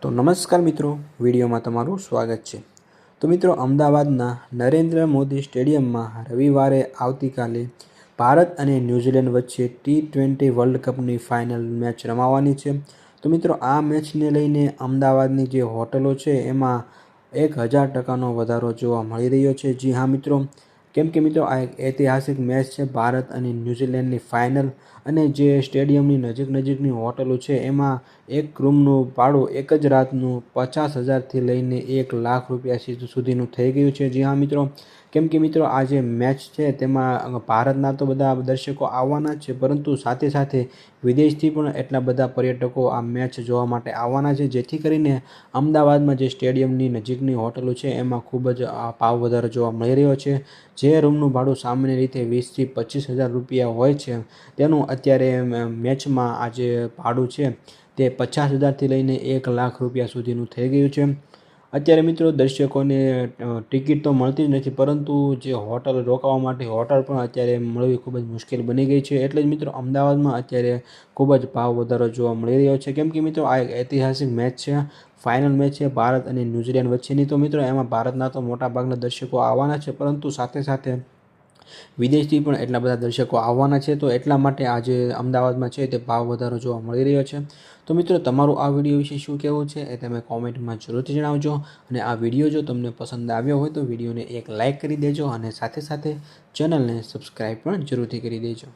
તો નમસ્કાર મિત્રો, વિડીયોમાં તમારું સ્વાગત છે। તો મિત્રો, અમદાવાદના નરેન્દ્ર મોદી સ્ટેડિયમમાં રવિવારે આવતીકાલે ભારત અને ન્યૂઝીલેન્ડ વચ્ચે T20 વર્લ્ડ કપની ફાઇનલ મેચ રમાવાની છે। તો મિત્રો, આ મેચને લઈને અમદાવાદની જે હોટલો છે એમાં 1000% વધારો જોવા મળી રહ્યો છે। જી હા મિત્રો, કેમ કે મિત્રો આ એક ઐતિહાસિક મેચ છે, ભારત અને ન્યૂઝીલેન્ડની ફાઇનલ, અને જે સ્ટેડિયમની નજીકની હોટલો છે એમાં એક રૂમનું ભાડું એક જ રાતનું 50,000થી લઈને 1,00,000 રૂપિયા સુધીનું થઈ ગયું છે। જી હા મિત્રો, કેમ કે મિત્રો આ જે મેચ છે તેમાં ભારતના તો બધા દર્શકો આવવાના જ છે, પરંતુ સાથે સાથે વિદેશથી પણ એટલા બધા પર્યટકો આ મેચ જોવા માટે આવવાના છે, જેથી કરીને અમદાવાદમાં જે સ્ટેડિયમની નજીકની હોટલો છે એમાં ખૂબ જ ભાવ વધારો જોવા મળી રહ્યો છે। જે રૂમનું ભાડું સામાન્ય રીતે 20,000થી 25,000 રૂપિયા હોય છે, તેનું અત્યારે મેચમાં આ જે ભાડું છે તે 50,000થી લઈને 1,00,000 રૂપિયા સુધીનું થઈ ગયું છે। અત્યારે મિત્રો દર્શકોને ટિકિટ તો મળતી જ નથી, પરંતુ જે હોટલ રોકાવા માટે હોટલ પણ અત્યારે મળવી ખૂબ જ મુશ્કેલ બની ગઈ છે। એટલે જ મિત્રો અમદાવાદમાં અત્યારે ખૂબ જ ભાવ વધારો જોવા મળી રહ્યો છે, કેમ કે મિત્રો આ એક ઐતિહાસિક મેચ છે, ફાઇનલ મેચ છે ભારત અને ન્યૂઝીલેન્ડ વચ્ચેની। તો મિત્રો એમાં ભારતના તો મોટાભાગના દર્શકો આવવાના છે, પરંતુ સાથે સાથે વિદેશથી પણ એટલા બધા દર્શકો આવવાના છે, તો એટલા માટે આજે અમદાવાદમાં છે તે ભાવ વધારો જોવા મળી રહ્યો છે। તો મિત્રો, તમારું આ વિડીયો વિશે શું કહેવું છે એ તમે કોમેન્ટમાં જરૂરથી જણાવજો, અને આ વિડીયો જો તમને પસંદ આવ્યો હોય તો વિડીયોને એક લાઇક કરી દેજો, અને સાથે સાથે ચેનલને સબસ્ક્રાઈબ પણ જરૂરથી કરી દેજો।